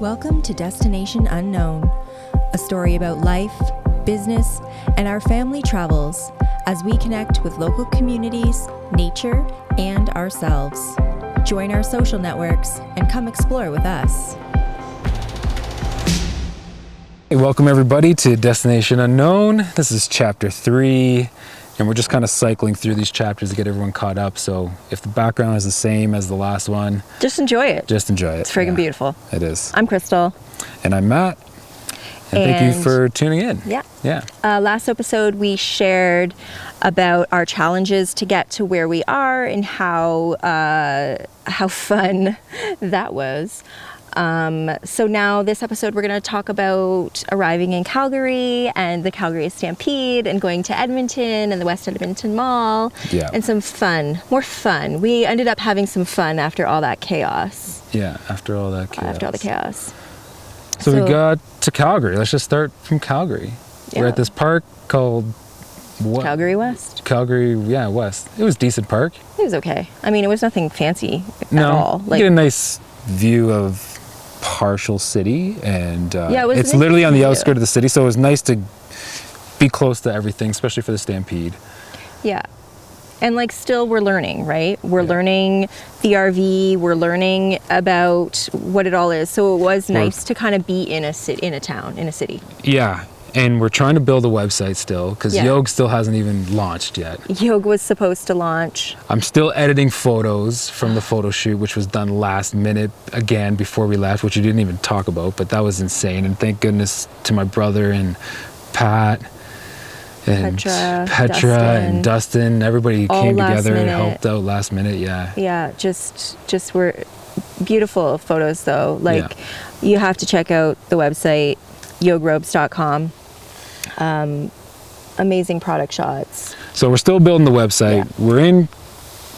Welcome to Destination Unknown, a story about life, business, and our family travels as we connect with local communities, nature, and ourselves. Join our social networks and come explore with us. Hey, welcome everybody to Destination Unknown. This is chapter 3, and we're just kind of cycling through these chapters to get everyone caught up. So if the background is the same as the last one, just enjoy it. Just enjoy it. It's friggin' beautiful. It is. I'm Crystal. And I'm Matt. And thank you for tuning in. Yeah. Last episode we shared about our challenges to get to where we are and how fun that was. So now this episode we're going to talk about arriving in Calgary and the Calgary Stampede and going to Edmonton and the West Edmonton Mall and some fun, more fun. We ended up having some fun after all that chaos. Yeah, after all that chaos. After all the chaos. So we got to Calgary. Let's just start from Calgary. Yeah. We're at this park called what? Calgary West. Calgary, West. It was a decent park. It was okay. I mean, it was nothing fancy at all. You get a nice view of partial city, and it's literally on the outskirts of the city, so it was nice to be close to everything, especially for the Stampede. Yeah. And still we're learning, right? We're learning the RV, we're learning about what it all is. So it was nice to kind of be in a city. Yeah. And we're trying to build a website still, because Yog still hasn't even launched yet. Yog was supposed to launch. I'm still editing photos from the photo shoot, which was done last minute again before we left, which we didn't even talk about, but that was insane. And thank goodness to my brother and Pat and Petra and Dustin. Everybody came together and helped out last minute. Yeah, just were beautiful photos though. You have to check out the website, yogrobes.com. Amazing product shots. So we're still building the website. We're in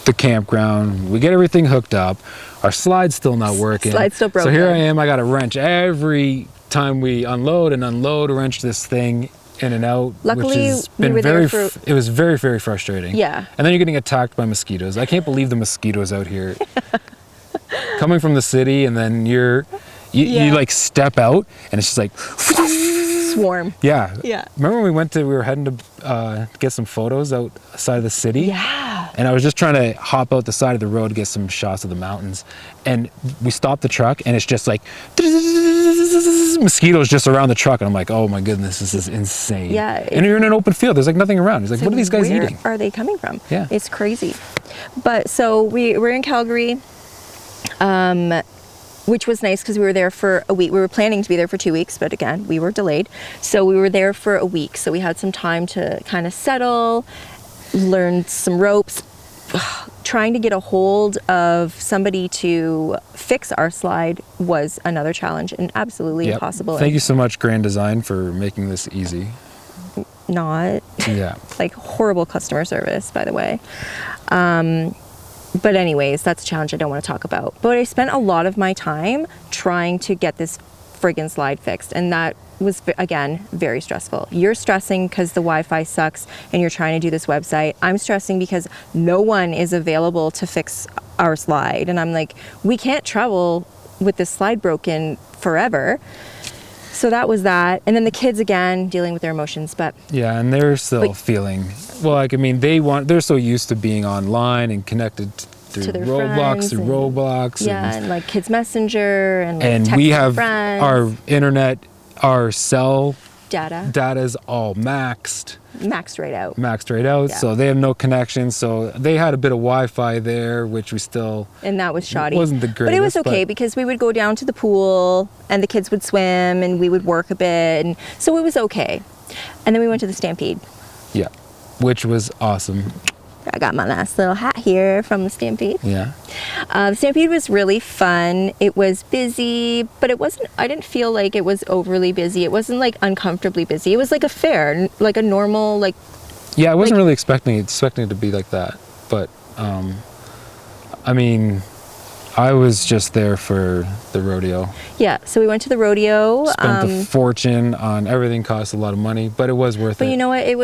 the campground. We get everything hooked up. Our slide's still not working. Slide's still broken. So here I am. I got a wrench every time we unload, wrench this thing in and out. Luckily, which has been it was very, very frustrating. Yeah. And then you're getting attacked by mosquitoes. I can't believe the mosquitoes out here. Coming from the city, and then you step out and it's just like swarm. Yeah. Remember when we were heading to get some photos outside of the city? Yeah. And I was just trying to hop out the side of the road to get some shots of the mountains, and we stopped the truck and it's just like mosquitoes just around the truck, and I'm like, oh my goodness, this is insane. Yeah. And you're in an open field, there's nothing around. He's like, what are these guys eating? Where are they coming from? Yeah. It's crazy. But so we're in Calgary, which was nice because we were there for a week. We were planning to be there for 2 weeks, but again, we were delayed. So we were there for a week. So we had some time to kind of settle, learn some ropes. Trying to get a hold of somebody to fix our slide was another challenge and absolutely impossible. Thank you so much, Grand Design, for making this easy. Not. Yeah. Horrible customer service, by the way. But anyways, that's a challenge I don't want to talk about. But I spent a lot of my time trying to get this friggin' slide fixed, and that was, again, very stressful. You're stressing because the Wi-Fi sucks and you're trying to do this website. I'm stressing because no one is available to fix our slide. And I'm like, we can't travel with this slide broken forever. So that was that. And then the kids, again, dealing with their emotions. But yeah, and they're still feeling, they're so used to being online and connected through Roblox. Yeah, and Kids Messenger and we have friends. Our internet, our cell data's all maxed right out. Yeah. So they have no connection. So they had a bit of Wi-Fi there, which we still, and that was shoddy. Wasn't the greatest, but it was okay because we would go down to the pool and the kids would swim and we would work a bit, and so it was okay. And then we went to the Stampede. Yeah, which was awesome. I got my nice little hat here from the Stampede. Yeah. The Stampede was really fun. It was busy, but I didn't feel like it was overly busy. It wasn't uncomfortably busy. It was like a fair, like a normal, Yeah, I wasn't really expecting it to be like that. But, I was just there for the rodeo. Yeah, so we went to the rodeo. Spent a fortune on everything, cost a lot of money, but it was worth it. But you know what? It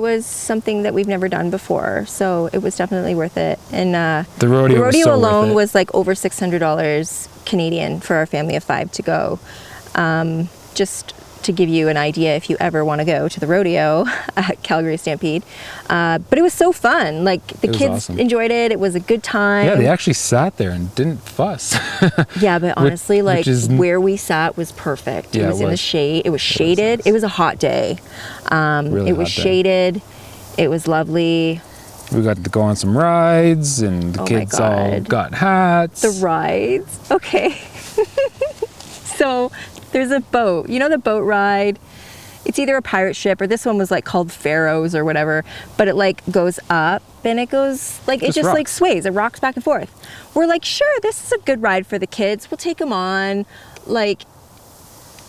was something that we've never done before, so it was definitely worth it. And the rodeo was so alone worth it. was like over $600 Canadian for our family of 5 to go. Just to give you an idea, if you ever want to go to the rodeo at Calgary Stampede. But it was so fun. Like the kids awesome. Enjoyed it. It was a good time. Yeah, they actually sat there and didn't fuss. Yeah, but honestly, which is, where we sat was perfect. Yeah, it was in the shade. It was shaded. nice. It was a hot day. Really it was hot day. shaded. It was lovely. We got to go on some rides, and the Oh my kids all God. got hats. The rides. Okay. So there's a boat. You know the boat ride? It's either a pirate ship or this one was like called Pharaohs or whatever, but it like goes up and it goes like, it just like rocks. sways. It rocks back and forth. We're like, sure, this is a good ride for the kids. We'll take them on. Like,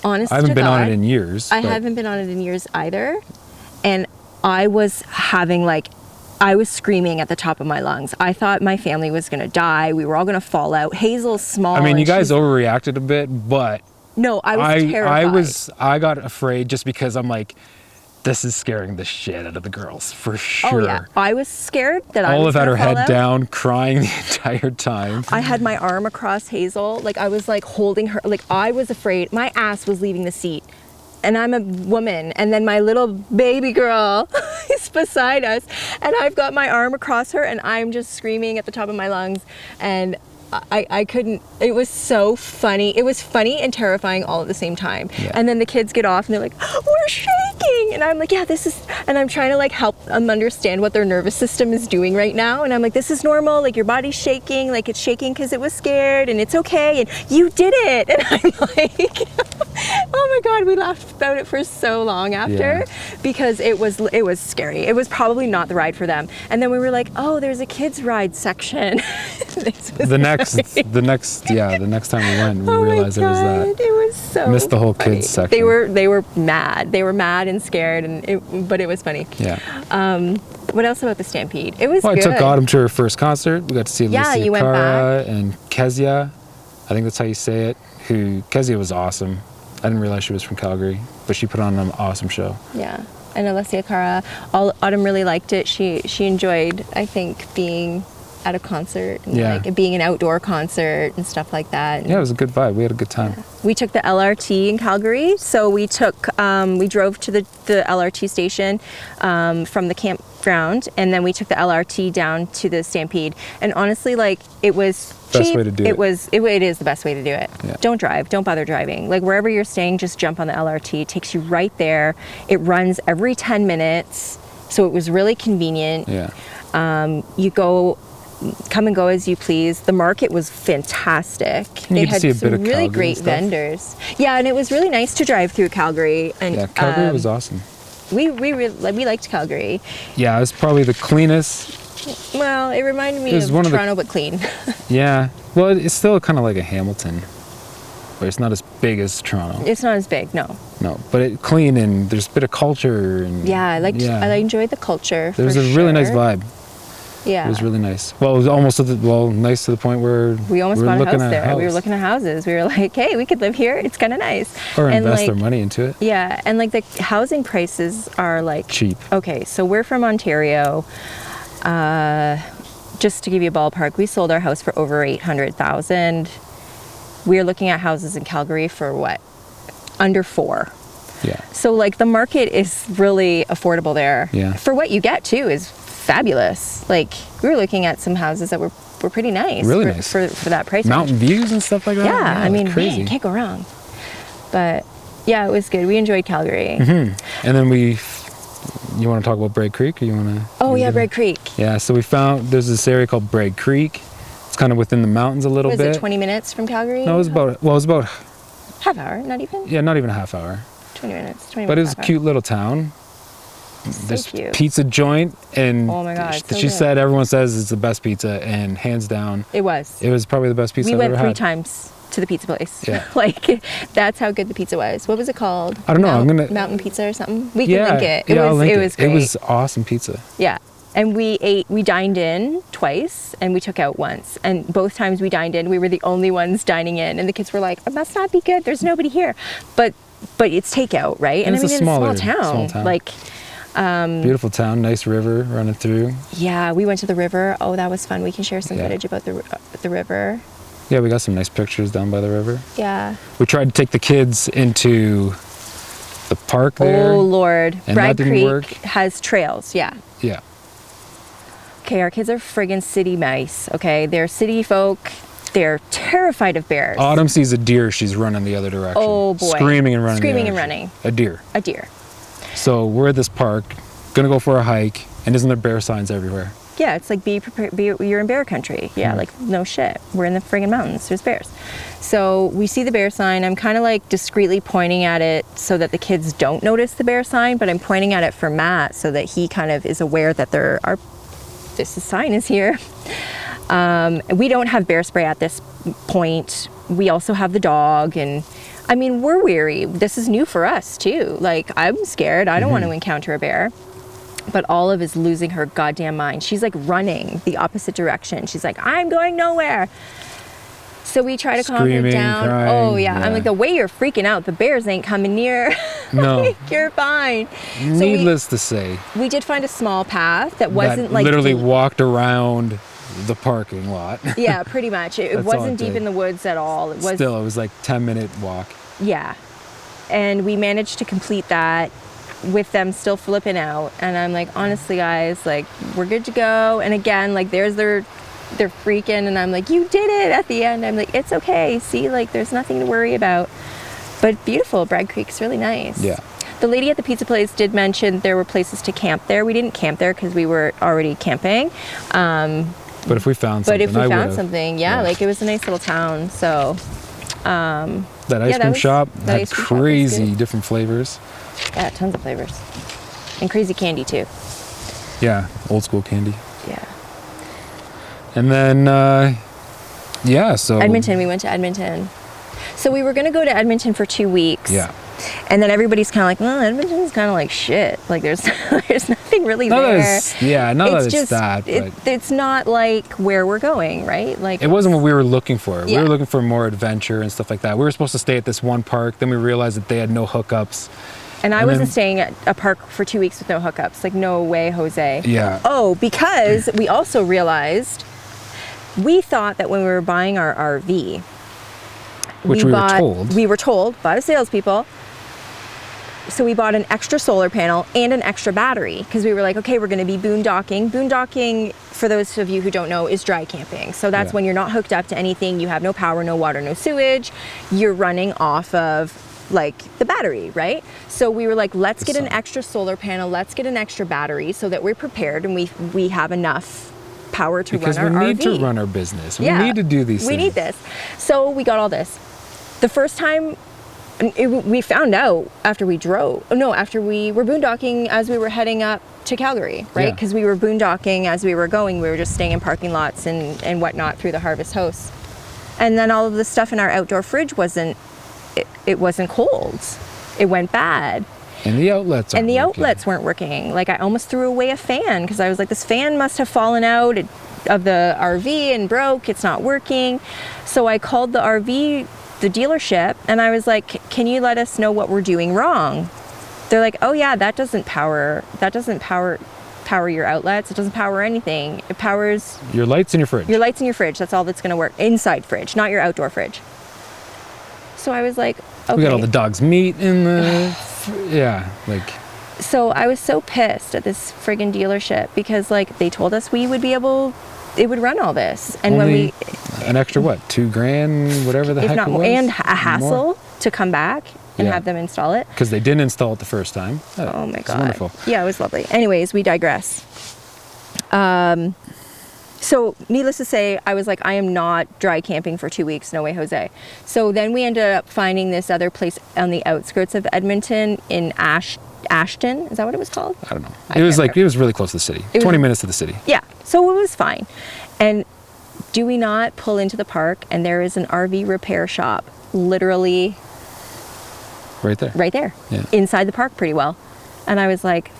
honest I haven't to been on God, it in years. I but haven't been on it in years either. And I was having I was screaming at the top of my lungs. I thought my family was going to die. We were all going to fall out. Hazel's small. I mean, you and guys she's- overreacted a bit, but No, I was terrified. I got afraid just because I'm like, this is scaring the shit out of the girls for sure. Oh yeah, I was scared that I was Olive had her gonna fall head out. down, crying the entire time. I had my arm across Hazel, like I was like holding her, like I was afraid. My ass was leaving the seat. And I'm a woman, and then my little baby girl is beside us, and I've got my arm across her, and I'm just screaming at the top of my lungs, and I couldn't. It was so funny. It was funny and terrifying all at the same time. Yeah. And then the kids get off, and they're like, "We're shaking," and I'm like, "Yeah, this is." And I'm trying to like help them understand what their nervous system is doing right now, and I'm like, "This is normal. Like your body's shaking. Like it's shaking because it was scared, and it's okay. And you did it." And I'm like. Oh my God, we laughed about it for so long after because it was scary. It was probably not the ride for them. And then we were like, oh, there's a kids ride section. The next time we went, we realized there was that. It was so Missed the whole funny. kids section. They were mad. They were mad and scared, but it was funny. Yeah. What else about the Stampede? It was Well, good. I took Autumn to her first concert. We got to see Yeah, Lucia you went Cara and Kezia. I think that's how you say it. Kezia was awesome. I didn't realize she was from Calgary, but she put on an awesome show. Yeah, and Alessia Cara. Autumn really liked it. She enjoyed, I think, being at a concert and like being an outdoor concert and stuff like that. And yeah, it was a good vibe. We had a good time. yeah. We took the LRT in Calgary, so we drove to the LRT station from the campground, and then we took the LRT down to the Stampede. And honestly, like it was cheap. Best way to do it. It is the best way to do it. Yeah. Don't drive. Don't bother driving. Like wherever you're staying, just jump on the LRT. It takes you right there. It runs every 10 minutes, so it was really convenient. Yeah. You come and go as you please. The market was fantastic. You They get to had see a some bit of really Calgary great and stuff. vendors. Yeah, and it was really nice to drive through Calgary. And Yeah, Calgary was awesome. we liked Calgary. Yeah, it was probably the cleanest. Well, it reminded me It was of one of the- Toronto, but clean. Yeah. Well, it's still kind of like a Hamilton, but it's not as big as Toronto. It's not as big, no. No, but it clean and there's a bit of culture and Yeah, I enjoyed the culture. There was for a really nice sure. vibe. Yeah. It was really nice. Well, it was almost nice to the point where We almost were bought a looking house at there. We were looking at houses. We were like, hey, we could live here. It's kind of nice. or and invest like, their money into it. Yeah, and like the housing prices are like Cheap. Okay, so we're from Ontario. Just to give you a ballpark, we sold our house for over $800,000. We're looking at houses in Calgary for what? Under 4. Yeah. So like the market is really affordable there. Yeah. For what you get too is fabulous. Like we were looking at some houses that were pretty nice. Really for, nice. for that price. Mountain views and stuff like that. Yeah, I it was mean, crazy. man, can't go wrong. But yeah, it was good. We enjoyed Calgary. And then you want to talk about Bragg Creek, or you want to? Oh yeah, Bragg Creek. Yeah, so there's this area called Bragg Creek. It's kind of within the mountains a little Was bit. it 20 minutes from Calgary? No, it was about half hour, not even. yeah, not even a half hour. 20 minutes. 20 But it was minutes. a cute little town. This cute. pizza joint, and Oh my God, so she good. said everyone says it's the best pizza, and hands down, It was. it was probably the best pizza We I've went ever 3 had. times to the pizza place. Yeah. Like that's how good the pizza was. What was it called? I don't know, I'm gonna- Mountain Pizza or something. We Yeah, can link it. yeah, I'll link it it. was great. It was awesome pizza. Yeah. And we dined in twice and we took out once. And both times we dined in, we were the only ones dining in. And the kids were like, it must not be good. There's nobody here. But it's takeout, right? And I mean, it's a small town. Like, beautiful town, nice river running through. yeah, we went to the river. Oh, that was fun. We can share some footage about the river. Yeah, we got some nice pictures down by the river. Yeah. We tried to take the kids into the park there. Oh, Lord. And Bragg that didn't Creek work. has trails. Yeah. Yeah. Okay, our kids are friggin' city mice, okay? They're city folk. They're terrified of bears. Autumn sees a deer, she's running the other direction. Oh, boy. Screaming and running. Screaming and running. A deer. A deer. So we're at this park, gonna go for a hike, and isn't there bear signs everywhere? Yeah, it's like be prepared. You're in bear country. Yeah, like no shit. We're in the friggin' mountains. There's bears. So we see the bear sign. I'm kind of like discreetly pointing at it so that the kids don't notice the bear sign, but I'm pointing at it for Matt so that he kind of is aware that this sign is here. We don't have bear spray at this point. We also have the dog, and I mean, we're weary. This is new for us too. Like, I'm scared. I don't want to encounter a bear. But Olive is losing her goddamn mind. She's like running the opposite direction. She's like, I'm going nowhere. So we try to calm her down. Crying, oh yeah. I'm like, the way you're freaking out, the bears ain't coming near. No. Like, you're fine. Needless to say, we did find a small path that wasn't that like literally deep. walked around the parking lot. Yeah, pretty much. It wasn't deep in the woods at all. It was like 10-minute walk. Yeah. And we managed to complete that with them still flipping out. And I'm like, honestly, guys, like, we're good to go. And again, like, they're freaking, and I'm like, you did it at the end. I'm like, it's okay. See, like, there's nothing to worry about. But beautiful. Bragg Creek's really nice. Yeah. The lady at the pizza place did mention there were places to camp there. We didn't camp there because we were already camping. But if we found something, yeah, like, it was a nice little town. So that ice cream shop had crazy different flavors. Yeah, tons of flavors. And crazy candy too. Yeah, old school candy. Yeah. And then so Edmonton, we went to Edmonton. So we were going to go to Edmonton for 2 weeks. Yeah. And then everybody's kind of like, well, Edmonton's kind of like shit. Like, there's nothing really there. It's not like where we're going, right? Like, it wasn't what we were looking for. Yeah. We were looking for more adventure and stuff like that. We were supposed to stay at this one park. Then we realized that they had no hookups. And I wasn't staying at a park for 2 weeks with no hookups. Like, no way, Jose. Yeah. Oh, because we also realized, we thought that when we were buying our RV, we were told by the salespeople, so we bought an extra solar panel and an extra battery because we were like, okay, we're going to be boondocking. Boondocking, for those of you who don't know, is dry camping. So that's when you're not hooked up to anything. You have no power, no water, no sewage. You're running off of, like, the battery, right? So we were like, let's get an extra solar panel. Let's get an extra battery so that we're prepared and we have enough power to run our RV. Because we need to run our business. We need to do these things. We need this. So we got all this. The first time, we found out after we after we were boondocking as we were heading up to Calgary, right? Because we were boondocking as we were going. We were just staying in parking lots and whatnot through the Harvest House. And then all of the stuff in our outdoor fridge wasn't cold. It went bad. And the outlets weren't working. Like, I almost threw away a fan because I was like, this fan must have fallen out of the RV and broke. It's not working. So I called the dealership, and I was like, can you let us know what we're doing wrong? They're like, oh yeah, that doesn't power your outlets. It doesn't power anything. It powers your lights in your fridge. That's all that's going to work. Inside fridge, not your outdoor fridge. So I was like, okay. We got all the dog's meat in the So I was so pissed at this friggin' dealership because, like, they told us it would run all this, and only an extra $2,000, whatever the heck it was, and a hassle to come back and have them install it because they didn't install it the first time. Oh my god, wonderful. Yeah, it was lovely. Anyways, we digress. So needless to say, I was like, I am not dry camping for 2 weeks. No way, Jose. So then we ended up finding this other place on the outskirts of Edmonton in Ashton. Is that what it was called? I don't know. It was really close to the city. 20 minutes to the city. Yeah. So it was fine. And do we not pull into the park and there is an RV repair shop literally right there. Yeah. Inside the park pretty well. And I was like,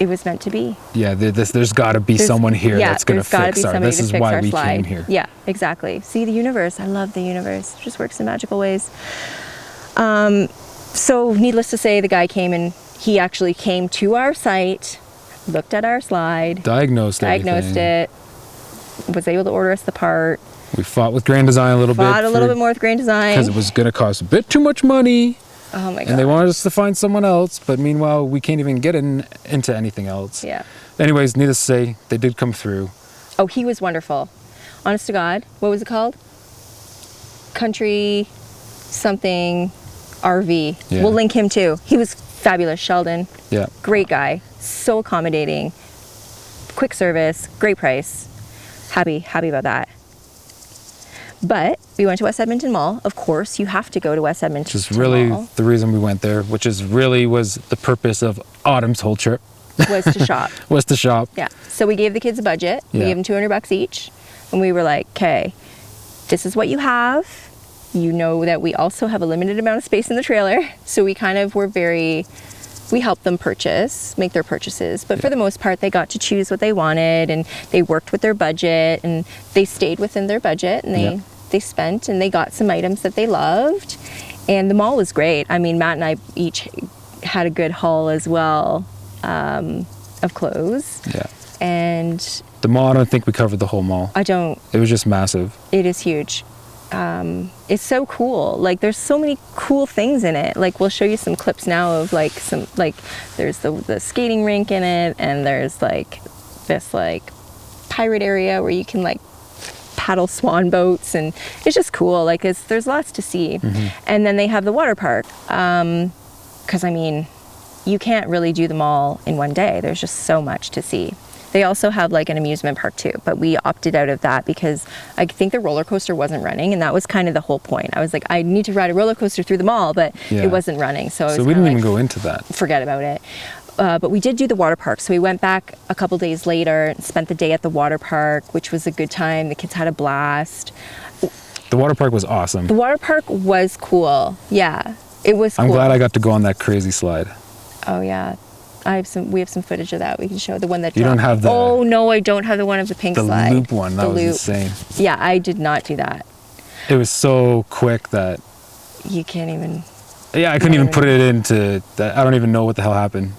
it was meant to be. Yeah, there's got to be someone here that's going to fix our. This is why we came here. Yeah, exactly. See the universe. I love the universe. It just works in magical ways. So needless to say, the guy came and he actually came to our site, looked at our slide, diagnosed it, was able to order us the part. We fought with Grand Design a little bit. Fought a little bit more with Grand Design. Because it was going to cost a bit too much money. Oh my God. And they wanted us to find someone else, but meanwhile, we can't even get into anything else. Yeah. Anyways, needless to say, they did come through. Oh, he was wonderful. Honest to God. What was it called? Country something RV. Yeah. We'll link him too. He was fabulous, Sheldon. Yeah. Great guy. So accommodating. Quick service. Great price. Happy about that. But we went to West Edmonton Mall. Of course, you have to go to West Edmonton Which is really Mall. the reason we went there, which is really was the purpose of Autumn's whole trip. Was to shop. Was to shop. Yeah. So we gave the kids a budget. We Yeah. gave them $200 each. And we were like, okay, this is what you have. You know that we also have a limited amount of space in the trailer. So we kind of were we helped them make their purchases. But for the most part, they got to choose what they wanted and they worked with their budget and they stayed within their budget and they spent and they got some items that they loved. And the mall was great. I mean, Matt and I each had a good haul as well of clothes. Yeah. And The mall, I don't think we covered the whole mall. it was just massive. is huge. It's so cool. Like there's so many cool things in it. Like we'll show you some clips now of like there's the skating rink in it and there's like this like pirate area where you can like paddle swan boats and it's just cool. Like there's lots to see. Mm-hmm. And then they have the water park. 'Cause I mean, you can't really do them all in one day. There's just so much to see. They also have like an amusement park too, but we opted out of that because I think the roller coaster wasn't running, and that was kind of the whole point. I was like, I need to ride a roller coaster through the mall, but Yeah. it wasn't running. So So we didn't even go into that. forget about it. But we did do the water park. So we went back a couple days later and spent the day at the water park, which was a good time. The kids had a blast. The water park was awesome. The water park was cool. Yeah, it was cool. I'm glad I got to go on that crazy slide. Oh yeah. We have some footage of that we can show. The one that You don't dropped. have the- Oh no, I don't have the one of the pink The slide. loop one, that The was loop. insane. Yeah, I did not do that. It was so quick that, You can't even. yeah, I couldn't even put it into that. I don't even know what the hell happened.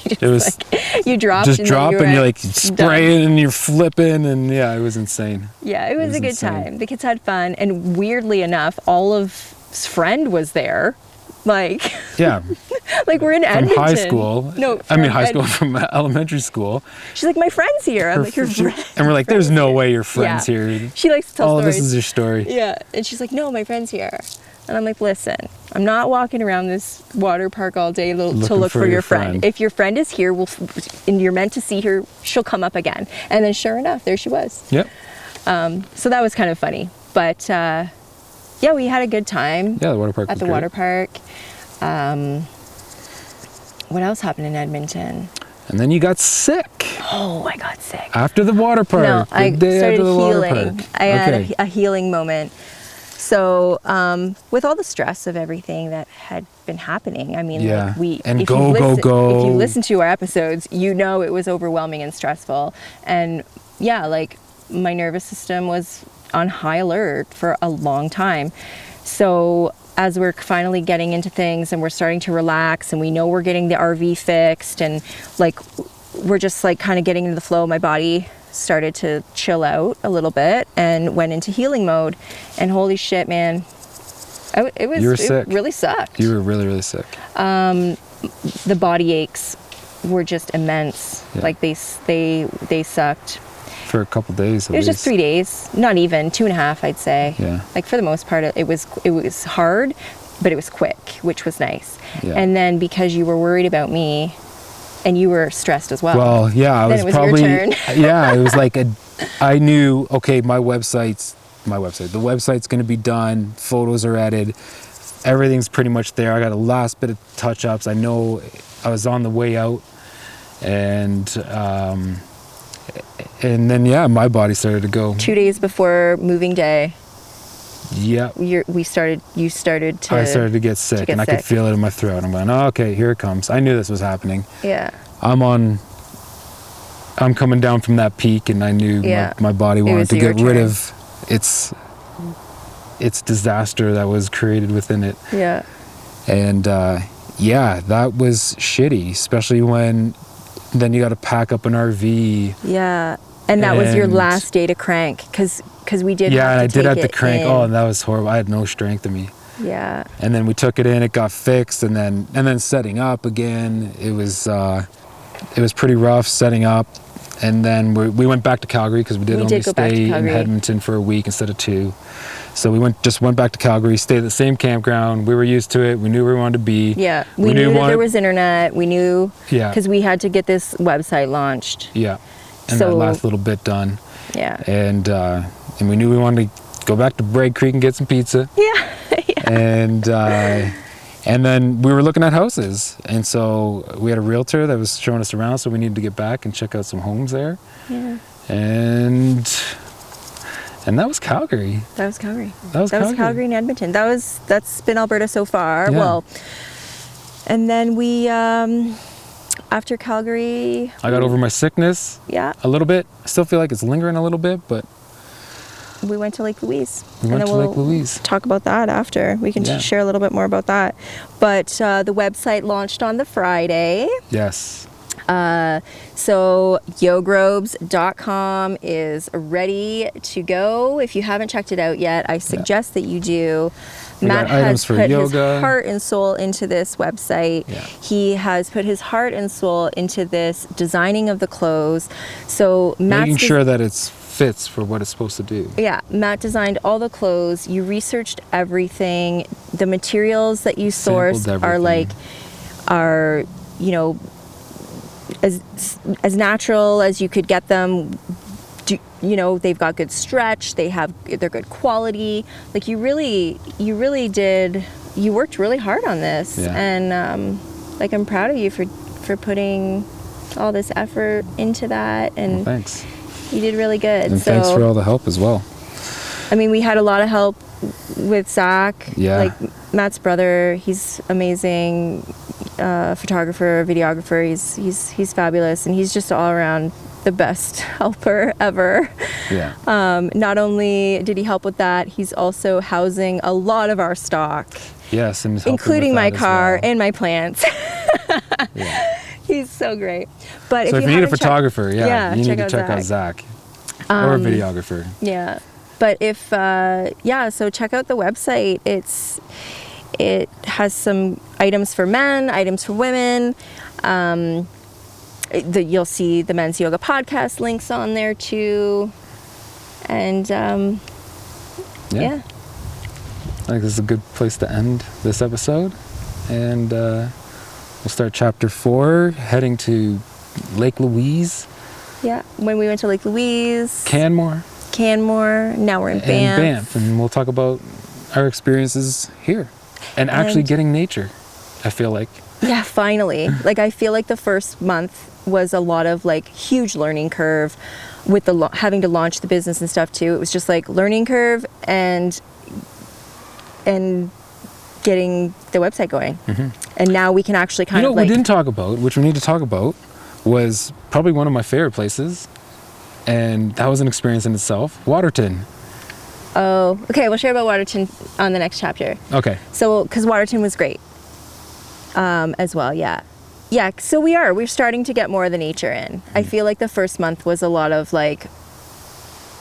It was You dropped. just and then drop you and were you're like done. spraying and you're flipping and yeah, it was insane. Yeah, it was was a good insane. time. The kids had fun, and weirdly enough, Olive's friend was there. Like, Yeah, like we're in from Edmonton. high school. No, I mean from high school, from elementary school. She's like, my friend's here. I'm like, your friend. And we're like, there's no way your friend's Yeah. here. She likes to tell Oh, stories. this is your story. Yeah, and she's like, no, my friend's here. And I'm like, listen, I'm not walking around this water park all day to Looking look for for your your friend. friend. If your friend is here, and you're meant to see her, she'll come up again. And then sure enough, there she was. Yep. So that was kind of funny. But yeah, we had a good time Yeah, the water park at was the great. water park. What else happened in Edmonton? And then you got sick Oh, I got sick. after the water park. No, the I day started after the water healing. park. I had Okay. a healing moment. So, with all the stress of everything that had been happening, I mean, Yeah. like And if go, you go, listen, go. If you listen to our episodes, you know it was overwhelming and stressful. And yeah, like my nervous system was on high alert for a long time. So as we're finally getting into things and we're starting to relax and we know we're getting the RV fixed and like we're just like kind of getting into the flow, my body started to chill out a little bit and went into healing mode. And holy shit, man, You were sick. it really sucked. You were really, really sick. The body aches were just immense. Yeah. Like they sucked. For a couple days. It was just 3 days, not even 2.5, I'd say. Yeah. Like for the most part, it was hard, but it was quick, which was nice. Yeah. And then because you were worried about me, and you were stressed as well. Well, yeah, I Then was it was your probably. turn. Yeah, it was like I knew. Okay, the website's going to be done. Photos are edited. Everything's pretty much there. I got a last bit of touch-ups. I know I was on the way out, and then yeah, my body started to go. 2 days before moving day, Yeah. You started to. I started to get sick, and I could feel it in my throat. I'm going, oh, okay, here it comes. I knew this was happening. Yeah. I'm coming down from that peak, and I knew my body wanted to get rid of its disaster that was created within it. Yeah. And that was shitty, especially when then you got to pack up an RV. Yeah. And that was your last day to crank, because we did. Yeah, have and to I did take have to it crank. in. Oh, and that was horrible. I had no strength in me. Yeah. And then we took it in. It got fixed, and then setting up again. It was pretty rough setting up. And then we went back to Calgary because we did only stay in Edmonton for a week instead of 2. So we went back to Calgary, stayed at the same campground. We were used to it. We knew where we wanted to be. Yeah, we knew that there was internet. We knew because we had to get this website launched. Yeah, and that last little bit done. Yeah, and we knew we wanted to go back to Bragg Creek and get some pizza. Yeah, and then we were looking at houses, and so we had a realtor that was showing us around. So we needed to get back and check out some homes there. Yeah, and that was Calgary. That was Calgary. That was Calgary and Edmonton. That's been Alberta so far. Yeah. Well, and then we after Calgary, I got over my sickness. Yeah. A little bit. I still feel like it's lingering a little bit, but we went to Lake Louise. We went to Lake Louise. Talk about that after. We can share a little bit more about that. But the website launched on the Friday. Yes. So yogrobes.com is ready to go. If you haven't checked it out yet, I suggest that you do. Matt has put his heart and soul into this website. Yeah. He has put his heart and soul into this designing of the clothes. So making sure that it fits for what it's supposed to do. Yeah, Matt designed all the clothes. You researched everything. The materials that you source are as natural as you could get them. They've got good stretch. They're good quality. Like you worked really hard on this. Yeah. And I'm proud of you for putting all this effort into that. And well, thanks. You did really good. And thanks for all the help as well. I mean, we had a lot of help with Zach. Yeah. Like Matt's brother, he's amazing. Photographer, videographer. He's fabulous, and he's just all around the best helper ever. Yeah. Not only did he help with that, he's also housing a lot of our stock. Yes, and including my car and my plants. Yeah. He's so great. But so if you need a photographer, you need to check out Zach. Or a videographer. Yeah. But if so check out the website. It has some items for men, items for women. You'll see the Men's Yoga Podcast links on there too. And yeah. I think this is a good place to end this episode. And we'll start chapter 4, heading to Lake Louise. Yeah, when we went to Lake Louise. Canmore. Now we're in Banff. And we'll talk about our experiences here. And actually getting nature, I feel like. Yeah, finally. I feel like the first month was a lot of huge learning curve with having to launch the business and stuff too. It was just learning curve and getting the website going. Mm-hmm. And now we can actually what we didn't talk about, which we need to talk about, was probably one of my favorite places. And that was an experience in itself. Waterton. Oh, okay. We'll share about Waterton on the next chapter. Okay. So, because Waterton was great as well, yeah. Yeah, so we're starting to get more of the nature in. I feel like the first month was a lot of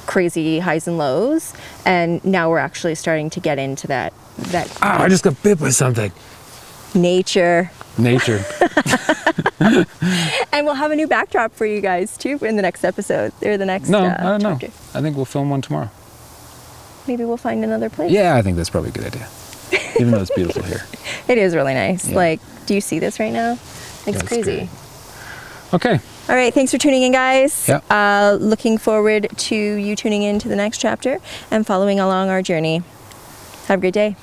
crazy highs and lows, and now we're actually starting to get into that. I just got bit by something. Nature. And we'll have a new backdrop for you guys too in the next episode or the next. No, I don't chapter. know. I think we'll film one tomorrow. Maybe we'll find another place. Yeah, I think that's probably a good idea. Even though it's beautiful here. It is really nice. Yeah. Do you see this right now? It's crazy. Great. Okay. All right. Thanks for tuning in, guys. Yeah. Looking forward to you tuning in to the next chapter and following along our journey. Have a great day.